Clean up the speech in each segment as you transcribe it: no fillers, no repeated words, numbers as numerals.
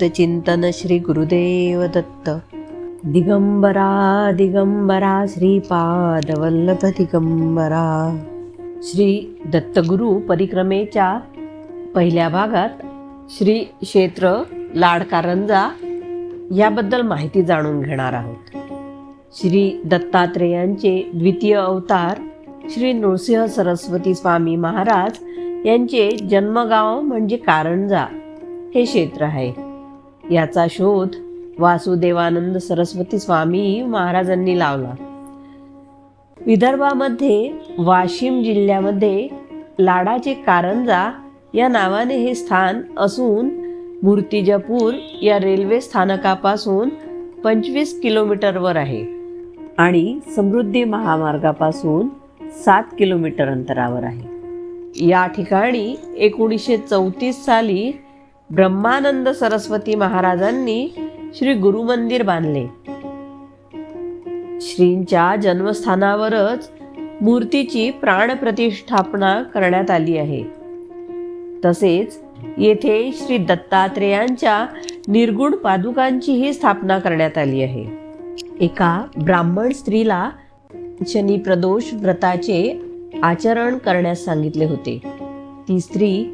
अवधूत चिंतन श्री गुरुदेव दत्त. दिगंबरा दिगंबरा श्रीपाद वल्लभ दिगंबरा. श्री दत्तगुरु परिक्रमेच्या पहिल्या भागात श्री क्षेत्र लाडकारंजा याबद्दल माहिती जाणून घेणार आहोत. श्री दत्तात्रेयांचे द्वितीय अवतार श्री नृसिंह सरस्वती स्वामी महाराज यांचे जन्मगाव म्हणजे कारंजा हे क्षेत्र आहे. याचा शोध वासुदेवानंद सरस्वती स्वामी महाराजांनी लावला. विदर्भामध्ये वाशिम जिल्ह्यामध्ये लाडाचे कारंजा या नावाने हे स्थान असून मूर्तिजापूर या रेल्वे स्थानकापासून 25 किलोमीटरवर आहे आणि समृद्धी महामार्गापासून 7 किलोमीटर अंतरावर आहे. या ठिकाणी 1934 साली ब्रह्मानंद सरस्वती महाराजांनी श्री गुरुमंदिर बांधले. श्रींच्या जन्मस्थानावरच मूर्तीची प्राणप्रतिष्ठापना करण्यात आली आहे. तसेच येथे श्री दत्तात्रेयांच्या निर्गुण पादुकांचीही स्थापना करण्यात आली आहे. एका ब्राह्मण स्त्रीला शनी प्रदोष व्रताचे आचरण करण्यास सांगितले होते. ती स्त्री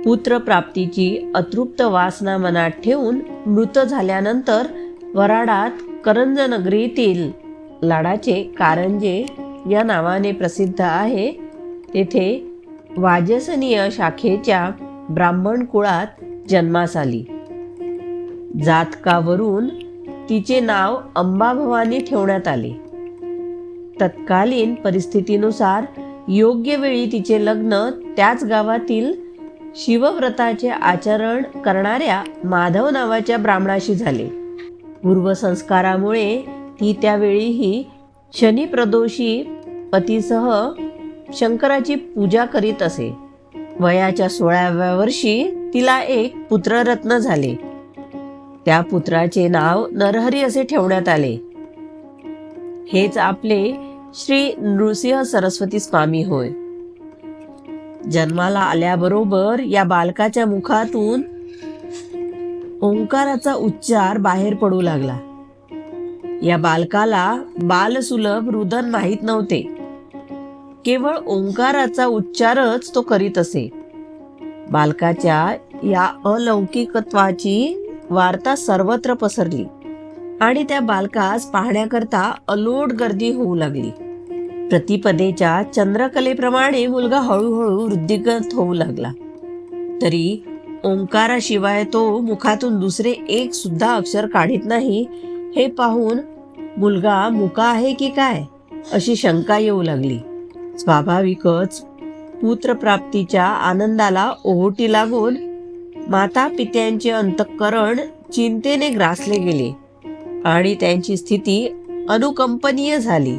पुत्रप्राप्तीची अतृप्त वासना मनात ठेवून मृत झाल्यानंतर वराडात करंजनगरीतील लाडाचे कारंजे या नावाने प्रसिद्ध आहे तेथे वाजसनीय शाखेच्या ब्राह्मण कुळात जन्मास आली. जातकावरून तिचे नाव अंबाभवानी ठेवण्यात आले. तत्कालीन परिस्थितीनुसार योग्य वेळी तिचे लग्न त्याच गावातील शिवव्रताचे आचरण करणाऱ्या माधव नावाच्या ब्राह्मणाशी झाले. पूर्वसंस्कारामुळे ती त्यावेळीही शनिप्रदोषी पतीसह शंकराची पूजा करीत असे. वयाच्या 16व्या वर्षी तिला एक पुत्ररत्न झाले. त्या पुत्राचे नाव नरहरी असे ठेवण्यात आले. हेच आपले श्री नृसिंह सरस्वती स्वामी होय. जन्माला आल्याबरोबर या बालकाच्या मुखातून ओंकाराचा उच्चार बाहेर पडू लागला. या बालकाला बालसुलभ रुदन माहीत नव्हते. केवळ ओंकाराचा उच्चारच तो करीत असे. बालकाच्या या अलौकिकत्वाची वार्ता सर्वत्र पसरली आणि त्या बालकास पाहण्याकरता अलोट गर्दी होऊ लागली. प्रतिपदेच्या चंद्रकलेप्रमाणे मुलगा हळूहळू वृद्धिगत होऊ लागला. तरी ओंकाराशिवाय तो मुखातून दुसरे एक सुद्धा अक्षर काढीत नाही. हे पाहून मुलगा मुका आहे की काय अशी शंका येऊ लागली. स्वाभाविकच पुत्रप्राप्तीच्या आनंदाला ओहोटी लागून माता पित्यांचे अंतःकरण चिंतेने ग्रासले गेले आणि त्यांची स्थिती अनुकंपनीय झाली.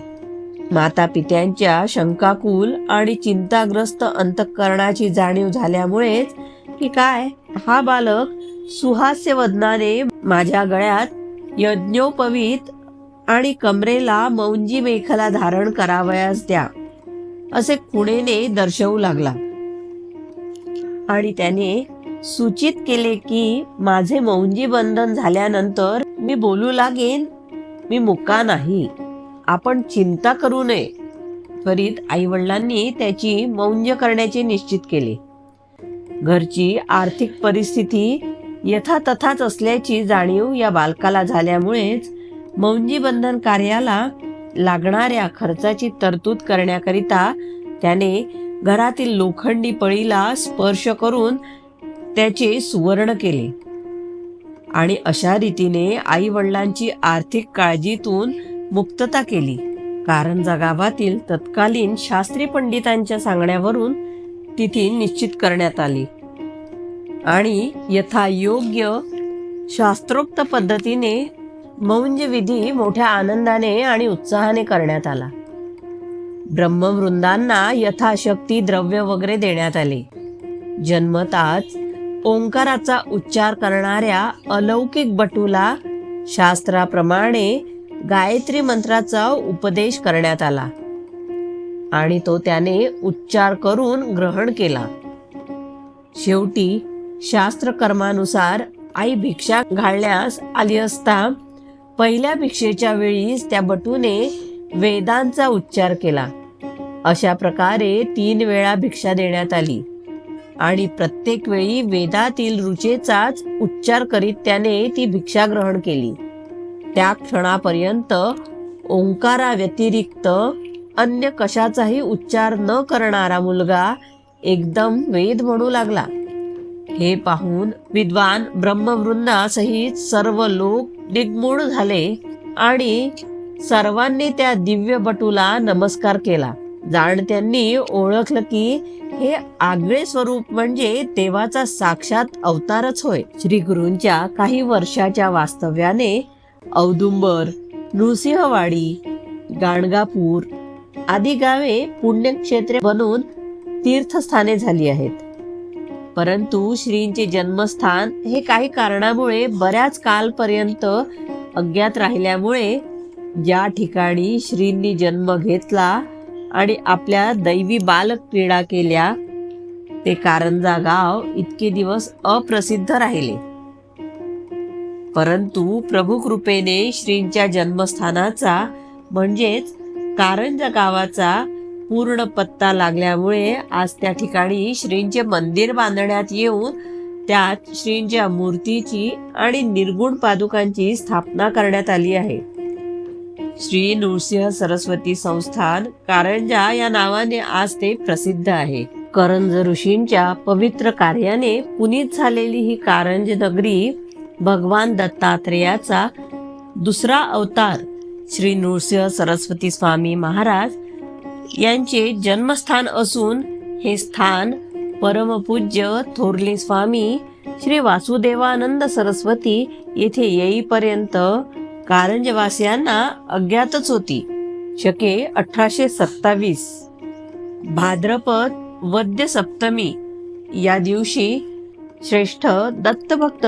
माता पित्यांच्या शंकाकुल आणि चिंताग्रस्त अंतःकरणाची जाणीव झाल्यामुळेच की काय हा बालक सुहास्य वदनाने माझ्या गळ्यात यज्ञोपवीत आणि कमरेला मौंजी मेखला धारण करावयास द्या असे खुणेने दर्शवू लागला आणि त्याने सूचित केले की माझे मौंजी बंधन झाल्यानंतर मी बोलू लागेन. मी मुका नाही. आपण चिंता करू नये. त्वरित आईवडिलांनी त्याची मौंज करण्याचे निश्चित केले. घरची आर्थिक परिस्थिती यथातथाच असल्याची जाणीव या बालकाला झाल्यामुळेच मौंजी बंधन कार्याला लागणाऱ्या खर्चाची तरतूद करण्याकरिता त्याने घरातील लोखंडी पळीला स्पर्श करून त्याचे सुवर्ण केले आणि अशा रीतीने आई वडिलांची आर्थिक काळजीतून मुक्तता केली. कारंजा गावातील तत्कालीन शास्त्री पंडितांच्या सांगण्यावरून तिथी निश्चित करण्यात आली आणि यथायोग्य शास्त्रोक्त पद्धतीने मौंज विधी मोठ्या आनंदाने आणि उत्साहाने करण्यात आला. ब्रह्मवृंदांना यथाशक्ती द्रव्य वगैरे देण्यात आले. जन्मताच ओंकाराचा उच्चार करणाऱ्या अलौकिक बटूला शास्त्राप्रमाणे गायत्री मंत्राचा उपदेश करण्यात आला आणि तो त्याने उच्चार करून ग्रहण केला. शेवटी शास्त्रकर्मानुसार आई भिक्षा घालण्यास आली असता पहिल्या भिक्षेच्या वेळीच त्या बटूने वेदांचा उच्चार केला. अशा प्रकारे 3 वेळा भिक्षा देण्यात आली आणि प्रत्येक वेळी वेदातील रुचेचाच उच्चार करीत त्याने ती भिक्षा ग्रहण केली. त्या क्षणापर्यंत ओंकाराव्यतिरिक्त अन्य कशाचाही उच्चार न करणारा मुलगा एकदम वेद म्हणू लागला. हे पाहून विद्वान ब्रह्मवृंदासहित सर्व लोक दिग्मूढ झाले आणि सर्वांनी त्या दिव्य बटूला नमस्कार केला. जाणत्यांनी ओळखलं की हे आगळे स्वरूप म्हणजे देवाचा साक्षात अवतारच होय. श्री गुरूंच्या काही वर्षाच्या वास्तव्याने औदुंबर, नृसिंहवाडी, गाणगापूर आदी गावे पुण्यक्षेत्रे बनून तीर्थस्थाने झाली आहेत. परंतु श्रींचे जन्मस्थान हे काही कारणामुळे बऱ्याच कालपर्यंत अज्ञात राहिल्यामुळे ज्या ठिकाणी श्रींनी जन्म घेतला आणि आपल्या दैवी बालक्रीडा केल्या ते कारंजा गाव इतके दिवस अप्रसिद्ध राहिले. परंतु प्रभू कृपेने श्रींच्या जन्मस्थानाचा म्हणजेच कारंजा गावाचा पूर्ण पत्ता लागल्यामुळे आज त्या ठिकाणी श्रींचे मंदिर बांधण्यात येऊन त्यात श्रींच्या मूर्तीची आणि निर्गुण पादुकांची स्थापना करण्यात आली आहे. श्री नृसिंह सरस्वती संस्थान कारंजा या नावाने आज ते प्रसिद्ध आहे. करंज ऋषींच्या पवित्र कार्याने पुनीत झालेली ही कारंज नगरी भगवान दत्तात्रेयाचा दुसरा अवतार श्री नृसिंह सरस्वती स्वामी महाराज यांचे जन्मस्थान असून हे स्थान परमपूज्य थोरले स्वामी श्री वासुदेवानंद सरस्वती येथे येईपर्यंत कारंजवासियांना अज्ञातच होती. शके 1827 भाद्रपद वद्य सप्तमी या दिवशी श्रेष्ठ दत्तभक्त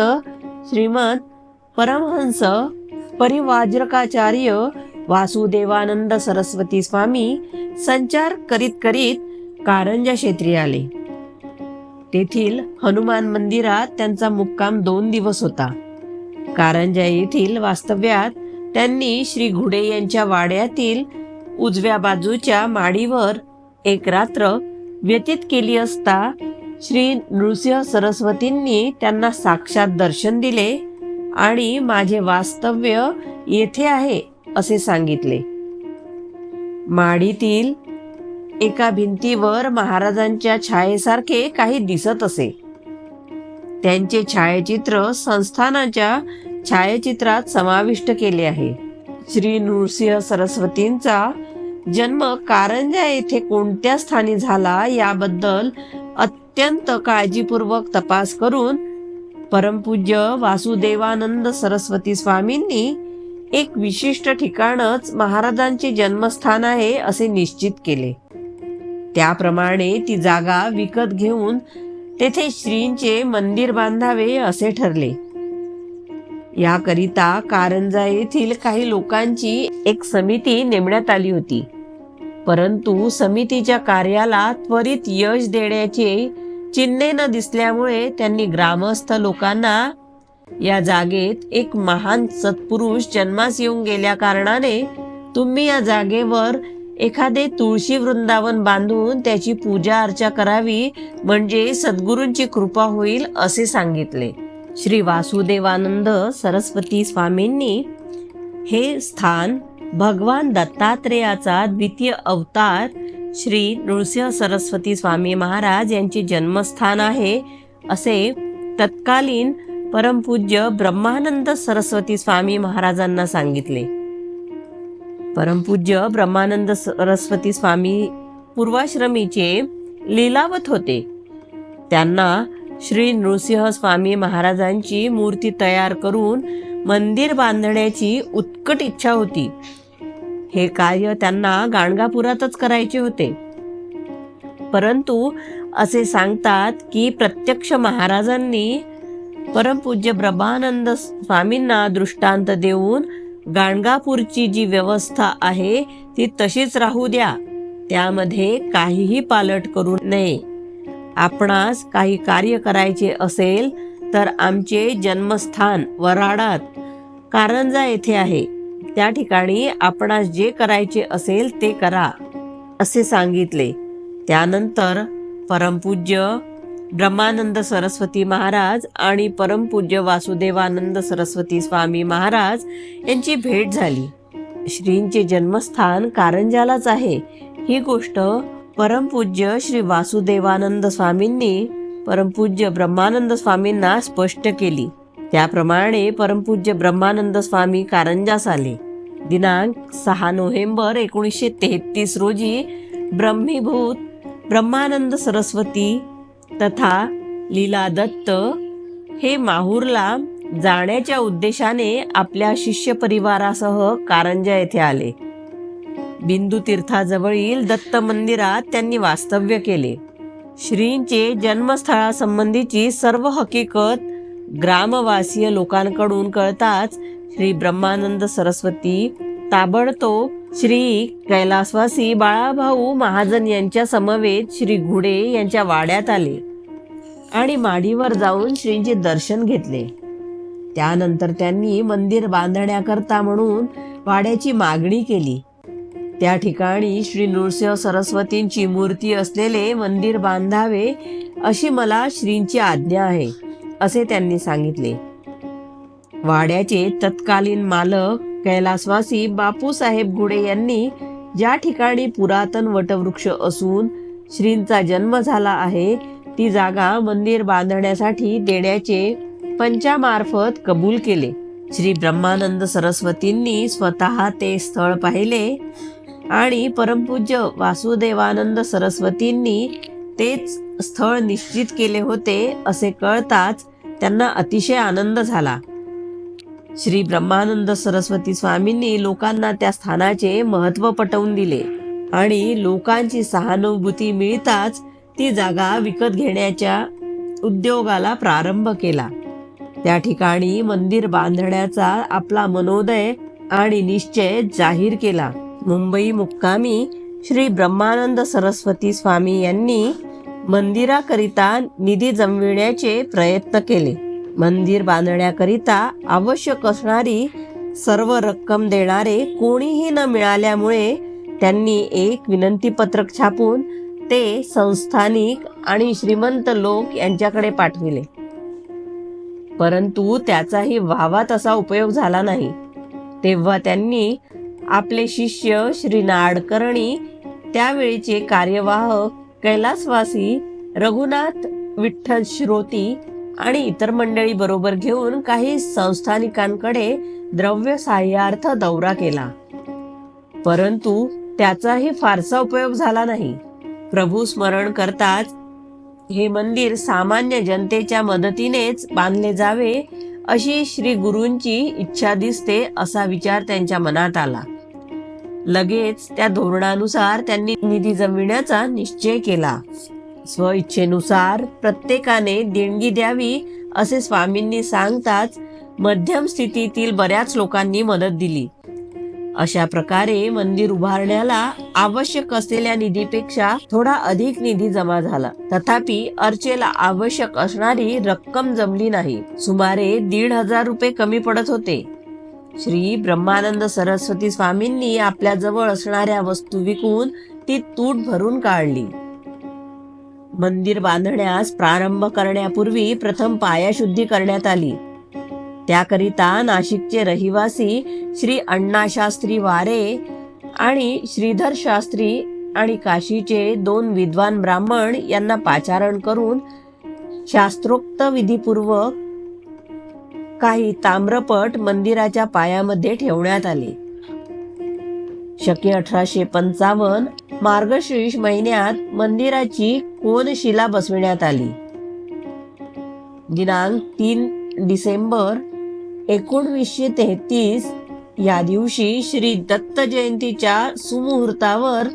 श्रीमद परमहंस परिवाजकाचार्य वासुदेवानंद सरस्वती स्वामी संचार करीत करीत कारंजा क्षेत्री आले. तेथील हनुमान मंदिरात त्यांचा मुक्काम 2 दिवस होता. कारंजा येथील वास्तव्यात त्यांनी श्री घुडे यांच्या वाड्यातील उजव्या बाजूच्या माडीवर एक रात्र व्यतीत केली असता श्री नृसिंह सरस्वतींनी त्यांना साक्षात दर्शन दिले आणि माझे वास्तव्य येथे आहे असे सांगितले. माडीतील एका भिंतीवर महाराजांच्या छायेसारखे काही दिसत असे. त्यांचे छायाचित्र संस्थानाच्या छायाचित्रात समाविष्ट केले आहे. श्री नृसिंह सरस्वतींचा जन्म कारंजा येथे कोणत्या स्थानी झाला याबद्दल अत्यंत काळजीपूर्वक तपास करून परमपूज्य वासुदेवानंद सरस्वती स्वामींनी एक विशिष्ट ठिकाणच महाराजांचे जन्मस्थान आहे असे निश्चित केले. त्याप्रमाणे ती जागा विकत घेऊन तेथे श्रींचे मंदिर बांधावे असे ठरले. याकरिता कारंजा येथील काही लोकांची एक समिती नेमण्यात आली होती. परंतु समितीच्या कार्याला त्वरित यश देण्याचे चिन्हे न दिसल्यामुळे त्यांनी ग्रामस्थ लोकांना या जागेत एक महान सत्पुरुष जन्मास येऊन गेल्या कारणाने तुम्ही या जागेवर एखादे तुळशी वृंदावन बांधून त्याची पूजा अर्चा करावी म्हणजे सद्गुरूंची कृपा होईल असे सांगितले. श्री वासुदेवानंद सरस्वती स्वामींनी हे स्थान भगवान दत्तात्रेयाचा द्वितीय अवतार श्री नृसिंह सरस्वती स्वामी महाराज यांचे जन्मस्थान आहे असे तत्कालीन परमपूज्य ब्रह्मानंद सरस्वती स्वामी महाराजांना सांगितले. परमपूज्य ब्रह्मानंद सरस्वती स्वामी पूर्वाश्रमीचे लीलावत होते. त्यांना श्री नृसिंह स्वामी महाराजांची मूर्ती तयार करून मंदिर बांधण्याची उत्कट इच्छा होती. हे कार्य त्यांना गाणगापुरातच करायचे होते. परंतु असे सांगतात की प्रत्यक्ष महाराजांनी परमपूज्य ब्रह्मानंद स्वामींना दृष्टांत देऊन गाणगापूरची जी व्यवस्था आहे ती तशीच राहू द्या, त्यामध्ये काहीही पालट करू नये. आपणास काही कार्य करायचे असेल तर आमचे जन्मस्थान वऱ्हाडात कारंजा येथे आहे. त्या ठिकाणी आपणास जे करायचे असेल ते करा असे सांगितले. त्यानंतर परमपूज्य ब्रह्मानंद सरस्वती महाराज आणि परमपूज्य वासुदेवानंद सरस्वती स्वामी महाराज यांची भेट झाली. श्रींचे जन्मस्थान कारंजालाच आहे ही गोष्ट परमपूज्य श्री वासुदेवानंद स्वामींनी परमपूज्य ब्रह्मानंद स्वामींना स्पष्ट केली. त्याप्रमाणे परमपूज्य ब्रह्मानंद स्वामी कारंजास आले. दिनांक 6 नोव्हेंबर 1933 रोजी ब्रह्मीभूत ब्रह्मानंद सरस्वती तथा लीला दत्त हे माहूरला जाण्याच्या उद्देशाने आपल्या शिष्य परिवारासह कारंजा येथे आले. बिंदू तीर्थाजवळील दत्त मंदिरात त्यांनी वास्तव्य केले. श्रींचे जन्मस्थळासंबंधीची सर्व हकीकत ग्रामवासीय लोकांकडून कळताच श्री ब्रह्मानंद सरस्वती ताबडतोब श्री कैलासवासी बाळाभाऊ महाजन यांच्या समवेत श्री घुडे यांच्या वाड्यात आले आणि माडीवर जाऊन श्रींचे दर्शन घेतले. त्यानंतर त्यांनी मंदिर बांधण्याकरता म्हणून वाड्याची मागणी केली. त्या ठिकाणी श्री नृसिंह सरस्वतींची मूर्ती असलेले मंदिर बांधावे अशी मला श्रींची आज्ञा आहे असे त्यांनी सांगितले. वाड्याचे तत्कालीन मालक कैलासवासी बापूसाहेब घुडे यांनी ज्या ठिकाणी पुरातन वटवृक्ष असून श्रींचा जन्म झाला आहे ती जागा मंदिर बांधण्यासाठी देण्याचे पंचामार्फत कबूल केले. श्री ब्रह्मानंद सरस्वतींनी स्वतः ते स्थळ पाहिले आणि परमपूज्य वासुदेवानंद सरस्वतींनी तेच स्थळ निश्चित केले होते असे कळताच त्यांना अतिशय आनंद झाला. श्री ब्रह्मानंद सरस्वती स्वामींनी लोकांना त्या स्थानाचे महत्त्व पटवून दिले आणि लोकांची सहानुभूती मिळताच ती जागा विकत घेण्याच्या उद्योगाला प्रारंभ केला. त्या ठिकाणी मंदिर बांधण्याचा आपला मनोदय आणि निश्चय जाहीर केला. मुंबई मुक्कामी श्री ब्रह्मानंद सरस्वती स्वामी यांनी मंदिराकरिता निधी जमविण्याचे प्रयत्न केले. मंदिर बांधण्याकरिता आवश्यक असणारी सर्व रक्कम देणारे कोणीही न मिळाल्यामुळे त्यांनी एक विनंती पत्रक छापून ते संस्थानिक आणि श्रीमंत लोक यांच्याकडे पाठविले. परंतु त्याचाही व्हावा तसा उपयोग झाला नाही. तेव्हा त्यांनी आपले शिष्य श्री नाडकर्णी, त्यावेळीचे कार्यवाह कैलासवासी रघुनाथ विठ्ठल श्रोती आणि इतर मंडळी बरोबर घेऊन काही संस्थानिकांकडे द्रव्य सहाय्यार्थ दौरा केला. परंतु त्याचाही फारसा उपयोग झाला नाही. प्रभू स्मरण करताच हे मंदिर सामान्य जनतेच्या मदतीनेच बांधले जावे अशी श्री गुरूंची इच्छा दिसते असा विचार त्यांच्या मनात आला. लगेच त्या धोरणानुसार त्यांनी निधी जमविण्याचा निश्चय केला. स्वइच्छेनुसार प्रत्येकाने देणगी द्यावी असे स्वामींनी सांगताच मध्यम स्थितीतील बऱ्याच लोकांनी मदत दिली. अशा प्रकारे मंदिर उभारण्याला आवश्यक असलेल्या निधीपेक्षा थोडा अधिक निधी जमा झाला. तथापि अर्चेला आवश्यक असणारी रक्कम जमली नाही. सुमारे 1,500 रुपये कमी पडत होते. श्री ब्रह्मानंद सरस्वती स्वामींनी आपल्या जवळ असणाऱ्या वस्तू विकून ती तूट भरून काढली. मंदिर बांधण्यास प्रारंभ करण्यापूर्वी प्रथम पायाशुद्धी करण्यात आली. त्याकरिता नाशिकचे रहिवासी श्री अण्णाशास्त्री वारे आणि श्रीधर शास्त्री आणि काशीचे 2 विद्वान ब्राह्मण यांना पाचारण करून शास्त्रोक्त विधीपूर्वक काही ताम्रपट मंदिराच्या पायामध्ये ठेवण्यात आले. शके 1855 मार्गशीर्ष महिन्यात मंदिराची कोनशिला बसविण्यात आली. दिनांक 3 डिसेंबर 1933 या दिवशी श्री दत्त जयंतीच्या सुमुहूर्तावर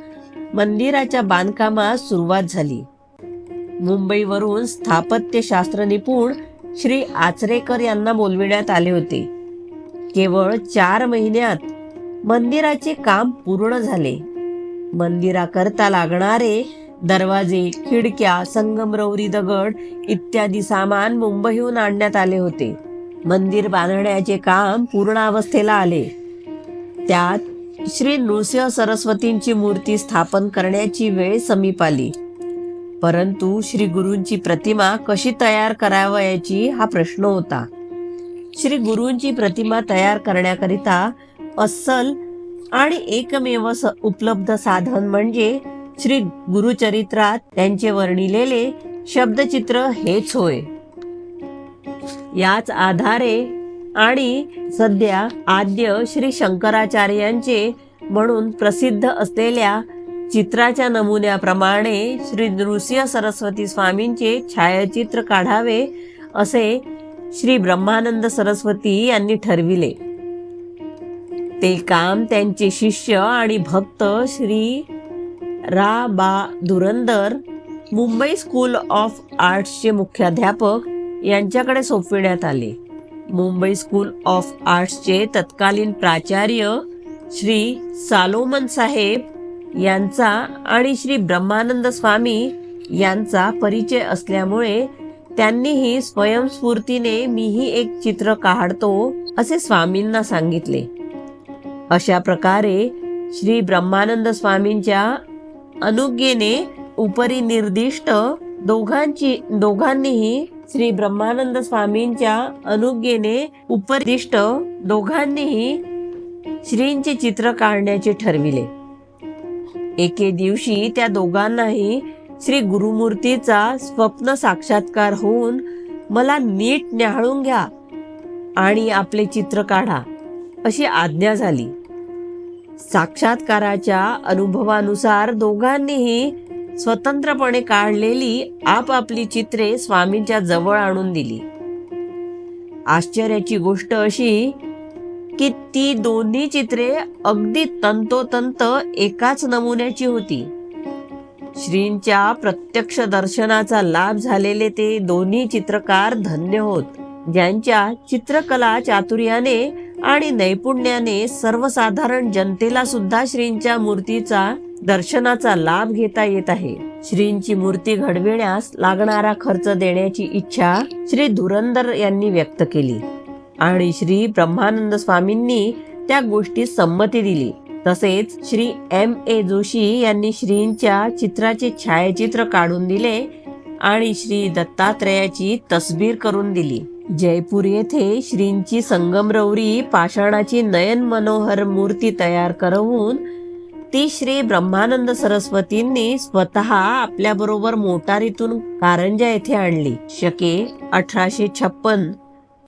मंदिराच्या बांधकामास सुरुवात झाली. मुंबईवरून स्थापत्यशास्त्र निपुण श्री आचरेकर यांना बोलविण्यात आले होते. केवळ 4 महिन्यात मंदिराचे काम पूर्ण झाले. मंदिराकरता लागणारे दरवाजे, खिडक्या, संगमरवरी दगड इत्यादी सामान मुंबईहून आणण्यात आले होते. मंदिर बांधण्याचे काम पूर्णावस्थेला आले. त्यात श्री नृसिंह सरस्वतींची मूर्ती स्थापन करण्याची वेळ समीप आली. परंतु श्री गुरूंची प्रतिमा कशी तयार करावयाची हा प्रश्न होता. श्री गुरूंची प्रतिमा तयार करण्याकरिता अस्सल आणि एकमेव उपलब्ध साधन म्हणजे श्री गुरुचरित्रात त्यांचे वर्णिलेले शब्दचित्र हेच होय. याच आधारे आणि सध्या आद्य श्री शंकराचार्यांचे म्हणून प्रसिद्ध असलेल्या चित्राच्या नमुन्याप्रमाणे श्री नृसिंह सरस्वती स्वामींचे छायाचित्र काढावे असे श्री ब्रह्मानंद सरस्वती यांनी ठरविले. ते काम त्यांचे शिष्य आणि भक्त श्री रा बा धुरंदर, मुंबई स्कूल ऑफ आर्ट्सचे मुख्याध्यापक यांच्याकडे सोपविण्यात आले. मुंबई स्कूल ऑफ आर्ट्सचे तत्कालीन प्राचार्य श्री सालोमन साहेब यांचा आणि श्री ब्रह्मानंद स्वामी यांचा परिचय असल्यामुळे त्यांनीही स्वयंस्फूर्तीने मीही एक चित्र काढतो असे स्वामींना सांगितले. अशा प्रकारे श्री ब्रह्मानंद स्वामींच्या अनुज्ञेने उपरी निर्दिष्ट दोघांनीही श्री ब्रह्मानंद स्वामींच्या अनुज्ञेने उपदिष्ट दोघांनीही श्रींचे चित्र काढण्याचे ठरविले. एके दिवशी त्या दोघांनाही श्री गुरुमूर्तीचा स्वप्न साक्षात्कार होऊन मला नीट न्याहाळून घ्या आणि आपले चित्र काढा अशी आज्ञा झाली. साक्षात्काराच्या अनुभवानुसार दोघांनीही स्वतंत्रपणे काढलेली आपापली चित्रे स्वामींच्या जवळ आणून दिली. आश्चर्याची गोष्ट अशी की ती दोन्ही चित्रे अगदी तंतोतंत एकाच नमुन्याची होती. श्रींच्या प्रत्यक्ष दर्शनाचा लाभ झालेले ते दोन्ही चित्रकार धन्य होत, ज्यांच्या चित्रकला चातुर्याने आणि नैपुण्याने सर्वसाधारण जनतेला सुद्धा श्रींच्या मूर्तीचा दर्शनाचा लाभ घेता येत आहे. श्रींची मूर्ती घडविण्यास लागणारा खर्च देण्याची इच्छा श्री धुरंदर यांनी व्यक्त केली आणि श्री ब्रह्मानंद स्वामींनी त्या गोष्टीस संमती दिली. तसेच श्री M.A. जोशी यांनी श्रींच्या चित्राचे छायाचित्र काढून दिले आणि श्री दत्तात्रेयाची तसबीर करून दिली. जयपूर येथे श्रींची संगमरवरी पाषाणाची नयन मनोहर मूर्ती तयार करवून ती श्री ब्रह्मानंद सरस्वतींनी स्वतः आपल्याबरोबर मोटारीतून कारंजा येथे आणली. शके 1856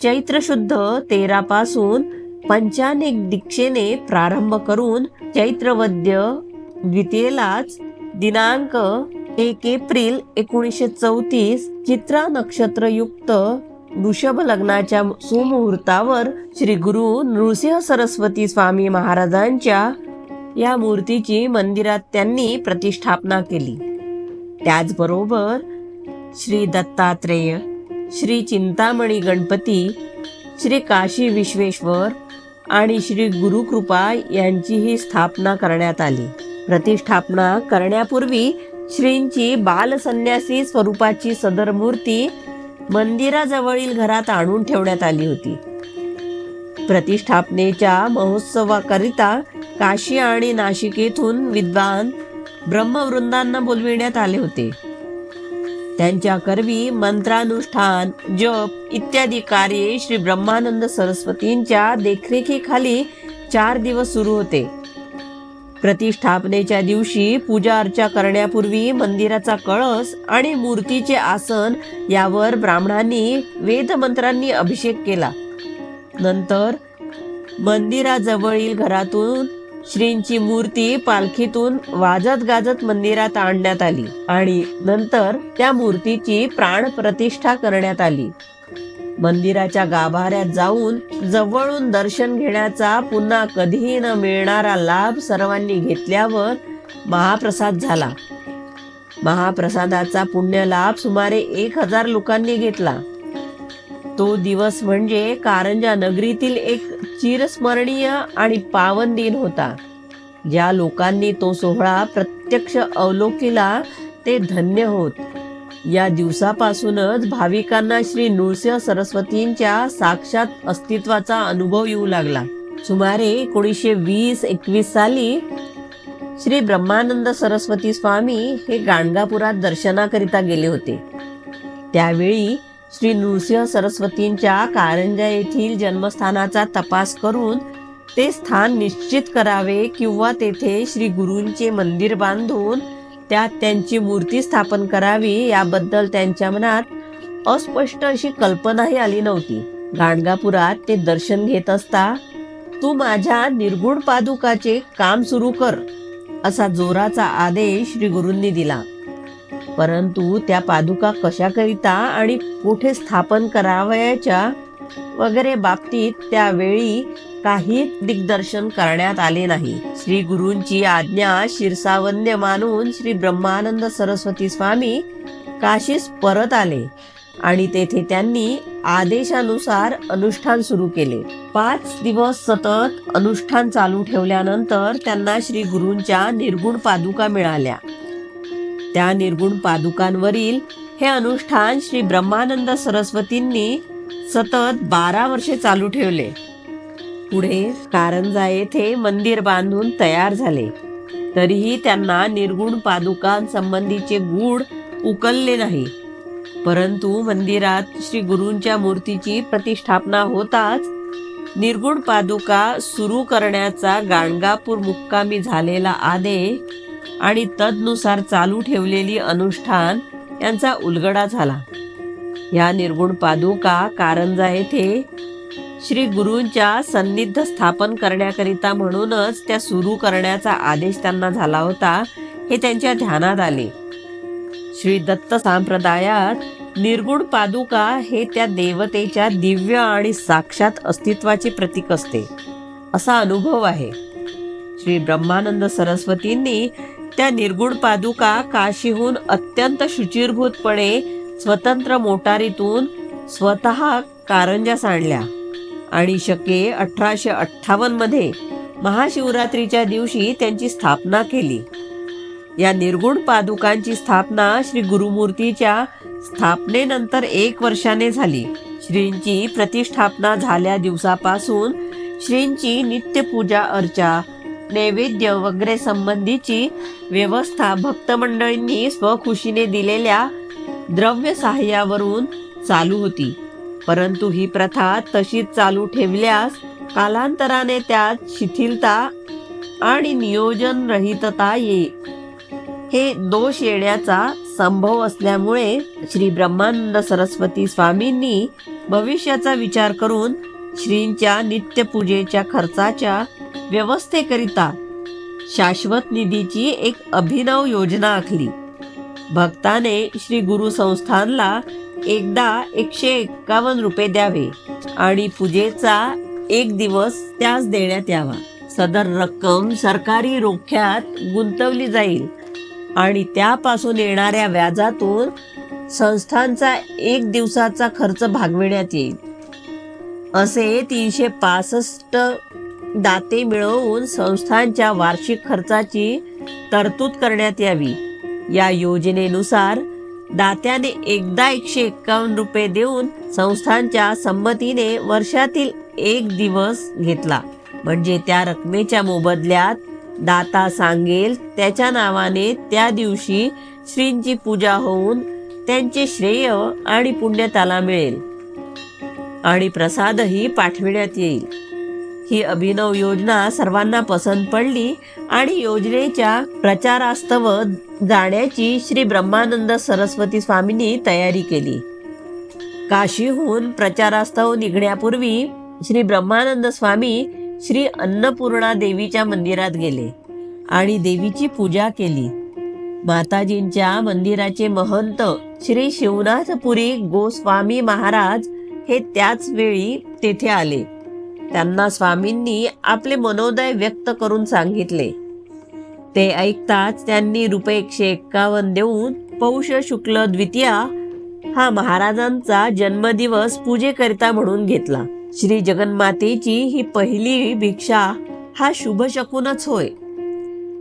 चैत्र शुद्ध 13 पासून पंचानेक दीक्षेने प्रारंभ करून चैत्रवद्य द्वितीयेलाच दिनांक 1 एप्रिल 1934 चित्रा नक्षत्रयुक्त वृषभ लग्नाच्या सुमुहूर्तावर श्री गुरु नृसिंह सरस्वती स्वामी महाराजांच्या या मूर्तीची मंदिरात त्यांनी प्रतिष्ठापना केली. त्याचबरोबर श्री दत्तात्रेय, श्री चिंतामणी गणपती, श्री काशी विश्वेश्वर आणि श्री गुरुकृपा यांचीही स्थापना करण्यात आली. प्रतिष्ठापना करण्यापूर्वी श्रींची बालसन्यासी स्वरूपाची सदर मूर्ती मंदिराजवळील घरात आणून ठेवण्यात आली होती. प्रतिष्ठापनेच्या महोत्सवाकरिता काशी आणि नाशिक येथून विद्वान ब्रह्मवृंदांना बोलविण्यात आले होते. त्यांच्या करवी मंत्रानुष्ठान, जप इत्यादी कार्ये श्री ब्रह्मानंद सरस्वतींच्या देखरेखीखाली 4 दिवस सुरू होते. प्रतिष्ठापनेच्या दिवशी पूजा अर्चा करण्यापूर्वी मंदिराचा कळस आणि मूर्तीचे आसन यावर ब्राह्मणांनी वेदमंत्रांनी अभिषेक केला. नंतर मंदिराजवळील घरातून श्रींची मूर्ती पालखीतून वाजत गाजत मंदिरात आणण्यात आली आणि नंतर त्या मूर्तीची प्राण प्रतिष्ठा करण्यात आली. मंदिराच्या गाभाऱ्यात जाऊन जवळून दर्शन घेण्याचा पुन्हा कधीही न मिळणारा लाभ सर्वांनी घेतल्यावर महाप्रसाद झाला. महाप्रसादाचा पुण्य लाभ सुमारे 1000 लोकांनी घेतला. तो दिवस म्हणजे कारंजा नगरीतील एक चिरस्मरणीय आणि पावन दिन होता. ज्या लोकांनी तो सोहळा प्रत्यक्ष अवलोकिला ते धन्य होत. या दिवसापासूनच भाविकांना श्री नृसिंह सरस्वतींच्या साक्षात अस्तित्वाचा अनुभव येऊ लागला. सुमारे 1920-21 साली श्री ब्रह्मानंद सरस्वती स्वामी हे गाणगापुरात दर्शनाकरिता गेले होते. त्यावेळी श्री नृसिंह सरस्वतींच्या कारंजा येथील जन्मस्थानाचा तपास करून ते स्थान निश्चित करावे किंवा तेथे श्री गुरूंचे मंदिर बांधून त्यात त्यांची मूर्ती स्थापन करावी याबद्दल त्यांच्या मनात अस्पष्ट अशी कल्पनाही आली नव्हती. गाणगापुरात ते दर्शन घेत असता तू माझ्या निर्गुण पादुकाचे काम सुरू कर असा जोराचा आदेश श्री गुरूंनी दिला. परंतु त्या पादुका कशाकरिता आणि कुठे स्थापन करावयाच्या वगैरे बाबतीत त्यावेळी काही दिग्दर्शन करण्यात आले नाही. श्री गुरूंची आज्ञा शिरसावन्य मानून श्री ब्रह्मानंद सरस्वती स्वामी काशीस परत आले आणि तेथे त्यांनी आदेशानुसार अनुष्ठान सुरू केले. 5 दिवस सतत अनुष्ठान चालू ठेवल्यानंतर त्यांना श्री गुरूंच्या निर्गुण पादुका मिळाल्या. त्या निर्गुण पादुकांवरील हे अनुष्ठान श्री ब्रह्मानंद सरस्वतींनी सतत 12 वर्षे चालू ठेवले. पुढे कारंजा येथे मंदिर बांधून तयार झाले. तरीही त्यांना निर्गुण पादुकांसंबंधीचे गूढ उकलले नाही. परंतु मंदिरात श्री गुरूंच्या मूर्तीची प्रतिष्ठापना होताच निर्गुण पादुका सुरू करण्याचा गाणगापूर मुक्कामी झालेला आदेश आणि तदनुसार चालू ठेवलेली अनुष्ठान यांचा उलगडा झाला. या निर्गुण पादुका कारंजा येथे श्री गुरूंच्या सन्निध स्थापन करण्याकरिता म्हणूनच त्या सुरू करण्याचा आदेश त्यांना झाला होता हे त्यांच्या ध्यानात आले. श्री दत्त संप्रदायात निर्गुण पादुका हे त्या देवतेच्या दिव्य आणि साक्षात अस्तित्वाचे प्रतीक असते असा अनुभव आहे. श्री ब्रह्मानंद सरस्वतींनी त्या निर्गुण पादुका काशीहून अत्यंत शुचिरभूतपणे स्वतंत्र मोटारीतून स्वतः कारंजास आणल्या आणि शके 1858 मध्ये महाशिवरात्रीच्या दिवशी त्यांची स्थापना केली. या निर्गुण पादुकांची स्थापना श्री गुरुमूर्तीच्या स्थापनेनंतर 1 वर्षाने झाली. श्रींची प्रतिष्ठापना झाल्या दिवसापासून श्रींची नित्य पूजा अर्चा, नैवेद्य वगैरे संबंधीची व्यवस्था भक्तमंडळींनी स्वखुशीने दिलेल्या द्रव्य सहाय्यावरून चालू होती. परंतु ही प्रथा तशीच चालू ठेवल्यास कालांतराने त्यात शिथिलता आणि नियोजन रहितता येईल. हे दोष येण्याचा संभव असल्यामुळे श्री ब्रह्मानंद सरस्वती स्वामींनी भविष्याचा विचार करून श्रींच्या नित्यपूजेच्या खर्चाच्या व्यवस्थेकरिता शाश्वत निधीची एक अभिनव योजना आखली. भक्ताने श्री गुरु संस्थानला एकदा 151 रुपये द्यावे आणि पूजेचा 1 दिवस त्यास देण्यात यावा. सदर रक्कम सरकारी रोख्यात गुंतवली जाईल आणि त्यापासून येणाऱ्या व्याजातून संस्थानचा 1 दिवसाचा खर्च भागविण्यात येईल. असे 365 दाते मिळवून संस्थानच्या वार्षिक खर्चाची तरतूद करण्यात यावी. या योजनेनुसार दात्याने एकदा 151 रुपये देऊन संस्थानच्या संमतीने वर्षातील 1 दिवस घेतला. म्हणजे त्या रकमेच्या मोबदल्यात दाता सांगेल त्याच्या नावाने त्या दिवशी श्रींची पूजा होऊन त्यांचे श्रेय आणि पुण्य त्याला मिळेल आणि प्रसादही पाठविण्यात येईल. ही अभिनव योजना सर्वांना पसंत पडली आणि योजनेच्या प्रचारास्तव जाण्याची श्री ब्रह्मानंद सरस्वती स्वामींनी तयारी केली. काशीहून प्रचारास्तव निघण्यापूर्वी श्री ब्रह्मानंद स्वामी श्री अन्नपूर्णा देवीच्या मंदिरात गेले आणि देवीची पूजा केली. माताजींच्या मंदिराचे महंत श्री शिवनाथपुरी गोस्वामी महाराज हे त्याच वेळी तेथे आले. त्यांना स्वामींनी आपले मनोदय व्यक्त करून सांगितले. ते ऐकताच त्यांनी रुपये 151 देऊन पौष शुक्ल द्वितीया हा महाराजांचा जन्मदिवस पूजेकरिता म्हणून घेतला. श्री जगन्मातेची ही पहिली भिक्षा हा शुभ शकूनच होय.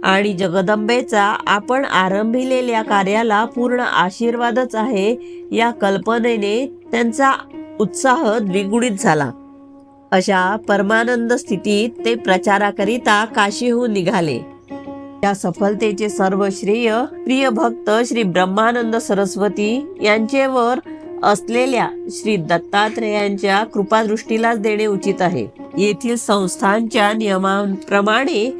आणि जगदंबेचा आपण आरंभिलेल्या कार्याला पूर्ण आशीर्वादच आहे या कल्पनेने त्यांचा उत्साह द्विगुणित झाला. अशा परमानंद स्थितीत ते प्रचाराकरिता काशीहून निघाले. या सफलतेचे सर्व श्रेय प्रिय भक्त श्री ब्रह्मानंद सरस्वती यांचेवर असलेल्या श्री दत्तात्रेयांच्या कृपादृष्टीलाच देणे उचित आहे. येथील संस्थांच्या नियमांप्रमाणे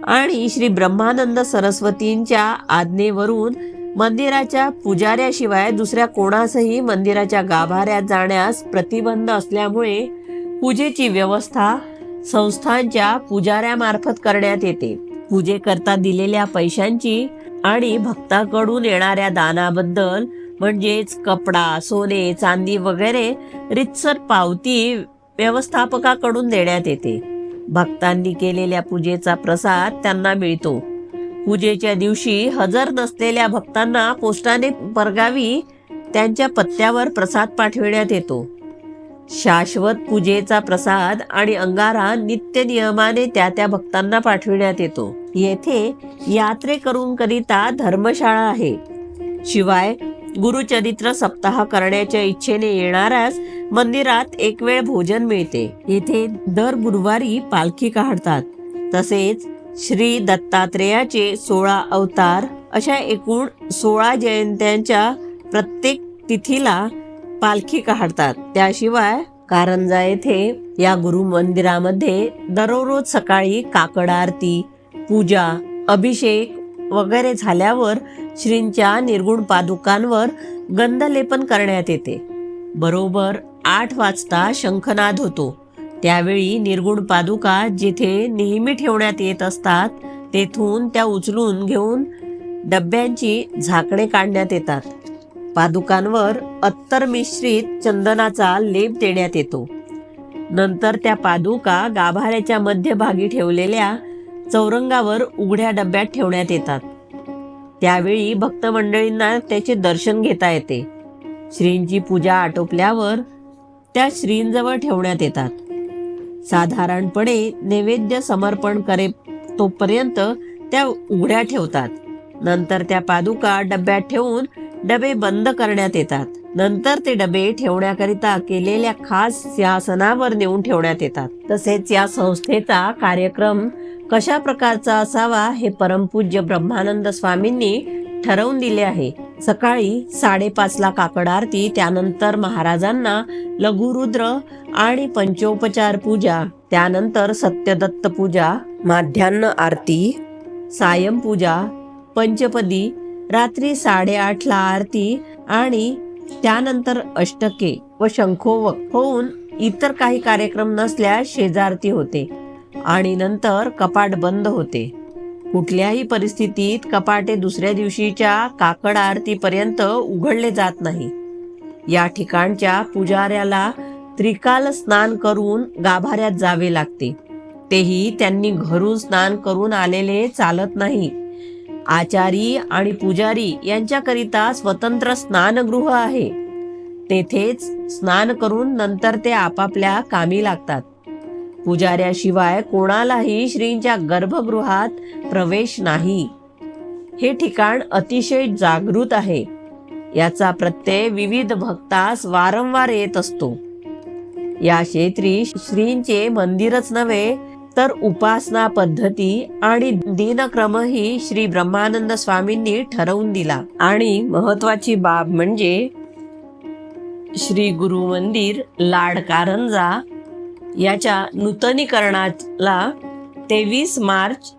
आणि श्री ब्रह्मानंद सरस्वतींच्या आज्ञेवरून मंदिराच्या पुजाऱ्याशिवाय दुसऱ्या कोणासही मंदिराच्या गाभाऱ्यात जाण्यास प्रतिबंध असल्यामुळे पूजेची व्यवस्था संस्थांच्या पुजाऱ्यामार्फत करण्यात येते. पूजेकरता दिलेल्या पैशांची आणि भक्ताकडून येणाऱ्या दानाबद्दल म्हणजेच कपडा, सोने, चांदी वगैरे रितसर पावती व्यवस्थापकाकडून देण्यात येते. भक्तांनी केलेल्या पूजेचा प्रसाद त्यांना मिळतो. पूजेच्या दिवशी हजर नसलेल्या भक्तांना पोस्टाने परगावी त्यांच्या पत्त्यावर प्रसाद पाठविण्यात येतो. शाश्वत पूजेचा प्रसाद आणि अंगारा नित्य नियमाने त्या भक्तांना पाठविण्यात येतो. येथे यात्रेकरूंकरिता धर्मशाळा आहे. शिवाय गुरुचरित्र सप्ताह करण्याच्या इच्छेने येणाऱ्यास मंदिरात एक वेळ भोजन मिळते. येथे दर गुरुवारी पालखी काढतात. तसेच श्री दत्तात्रेयाचे 16 अवतार अशा एकूण 16 जयंत्यांच्या प्रत्येक तिथीला पालखी काढतात. त्याशिवाय कारंजा येथे या गुरु मंदिरामध्ये दररोज सकाळी काकड आरती, पूजा, अभिषेक वगैरे झाल्यावर श्रींच्या निर्गुण पादुकांवर गंधलेपन करण्यात येते. बरोबर 8 वाजता शंखनाद होतो. त्यावेळी निर्गुण पादुका जिथे नेहमी ठेवण्यात येत असतात तेथून त्या उचलून घेऊन डब्यांची झाकणे काढण्यात येतात. पादुकांवर अत्तर मिश्रित चंदनाचा लेप देण्यात येतो. नंतर त्या पादुका गाभाऱ्याच्या मध्यभागी ठेवलेल्या चौरंगावर उघड्या डब्यात ठेवण्यात येतात. त्यावेळी भक्त मंडळींना त्याचे दर्शन घेता येते. श्रींची पूजा आटोपल्यावर त्या श्रींजवळ ठेवण्यात येतात. साधारणपणे नैवेद्य समर्पण करे तोपर्यंत त्या उघड्या ठेवतात. नंतर त्या पादुका डब्यात ठेवून डबे बंद करण्यात येतात. नंतर ते डबे ठेवण्याकरिता केलेल्या खास सिंहासनावर नेऊन ठेवण्यात येतात. तसेच या संस्थेचा कार्यक्रम कशा प्रकारचा असावा हे परमपूज्य ब्रह्मानंद स्वामींनी ठरवून दिले आहे. सकाळी 5:30 काकड आरती, त्यानंतर महाराजांना लघुरुद्र आणि पंचोपचार पूजा, त्यानंतर सत्यदत्त पूजा, माध्यान्ह आरती, सायं पूजा, पंचपदी, रात्री 8:30 आरती आणि त्यानंतर अष्टके व शंखोवक होऊन इतर काही कार्यक्रम नसल्यास शेजारती होते आणि नंतर कपाट बंद होते. कुठल्याही परिस्थितीत कपाटे दुसऱ्या दिवशीच्या काकड आरतीपर्यंत उघडले जात नाही. या ठिकाणच्या पुजाऱ्याला त्रिकाल स्नान करून गाभाऱ्यात जावे लागते. तेही त्यांनी घरून स्नान करून आलेले चालत नाही. आचारी आणि पुजारी यांच्याकरिता स्वतंत्र स्नानगृह आहे. तेथेच स्नान करून नंतर ते आपापल्या कामी लागतात. पुजाऱ्याशिवाय कोणालाही श्रींच्या गर्भगृहात प्रवेश नाही. हे ठिकाण अतिशय जागृत आहे. याचा प्रत्यय विविध भक्तास वारंवार येत असतो. या क्षेत्री श्रींचे मंदिरच नव्हे तर उपासना पद्धती आणि दिनक्रमही श्री ब्रह्मानंद स्वामींनी ठरवून दिला. आणि महत्वाची बाब म्हणजे श्री गुरु मंदिर लाड कारंजा याच्या नूतनीकरणाला 23 मार्च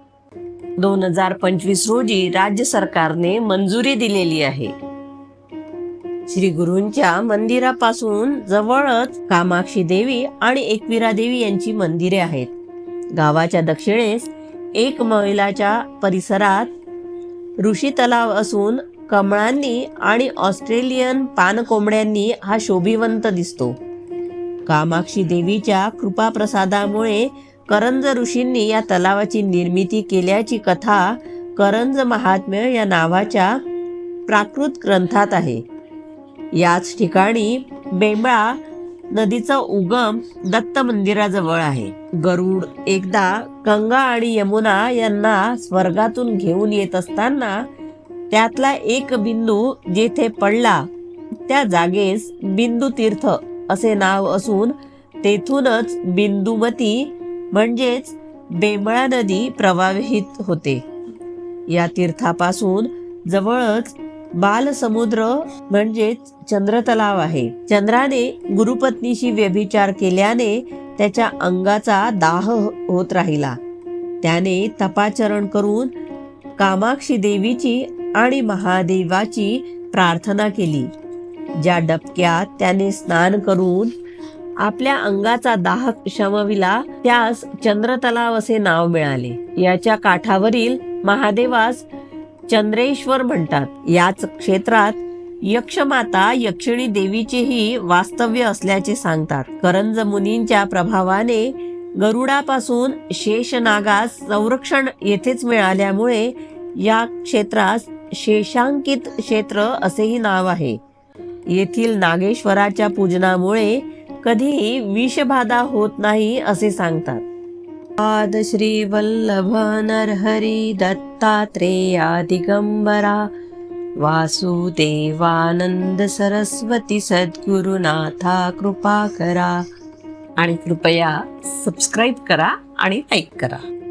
2025 रोजी राज्य सरकारने मंजुरी दिलेली आहे. श्री गुरूंच्या मंदिरापासून जवळच कामाक्षी देवी आणि एकविरा देवी यांची मंदिरे आहेत. गावाच्या दक्षिणेस एक मैलाच्या परिसरात ऋषी तलाव असून कमळांनी आणि ऑस्ट्रेलियन पानकोंबड्यांनी हा शोभिवंत दिसतो. कामाक्षी देवीच्या कृपाप्रसादामुळे करंज ऋषींनी या तलावाची निर्मिती केल्याची कथा करंज महात्म्य या नावाच्या प्राकृत ग्रंथात आहे. याच ठिकाणी बेंबळा नदीचा उगम दत्त मंदिराजवळ आहे. गरुड एकदा गंगा आणि यमुना यांना स्वर्गातून घेऊन येत असताना त्यातला एक बिंदू जेथे पडला त्या जागेस बिंदू तीर्थ असे नाव असून तेथूनच बिंदुमती म्हणजेच बेंबळा नदी प्रवाहित होते. या तीर्थापासून जवळच बालसमुद्र म्हणजेच चंद्रतलाव आहे. चंद्राने गुरुपत्नीशी व्यभिचार केल्याने त्याच्या अंगाचा दाह होत राहिला. त्याने तपाचरण करून कामाक्षी देवीची आणि महादेवाची प्रार्थना केली. ज्या डबक्यात त्याने स्नान करून आपल्या अंगाचा दाह शमविला त्यास चंद्रतलाव असे नाव मिळाले. याच्या काठावरील महादेवास चंद्रेश्वर म्हणतात. याच क्षेत्रात यक्षमाता यक्षिणी देवीचेही वास्तव्य असल्याचे सांगतात. करंज मुनींच्या प्रभावाने गरुडापासून शेषनागास संरक्षण येथेच मिळाल्यामुळे या क्षेत्रास शेषांकित क्षेत्र असेही नाव आहे. येथील नागेश्वराच्या पूजनामुळे कधीही विषबाधा होत नाही असे सांगतात. आद श्री वल्लभ नरहरी दत्तात्रेया दिगंबरा वासुदेवानंद सरस्वती सद्गुरुनाथा कृपा करा. आणि कृपया सबस्क्राईब करा आणि लाईक करा.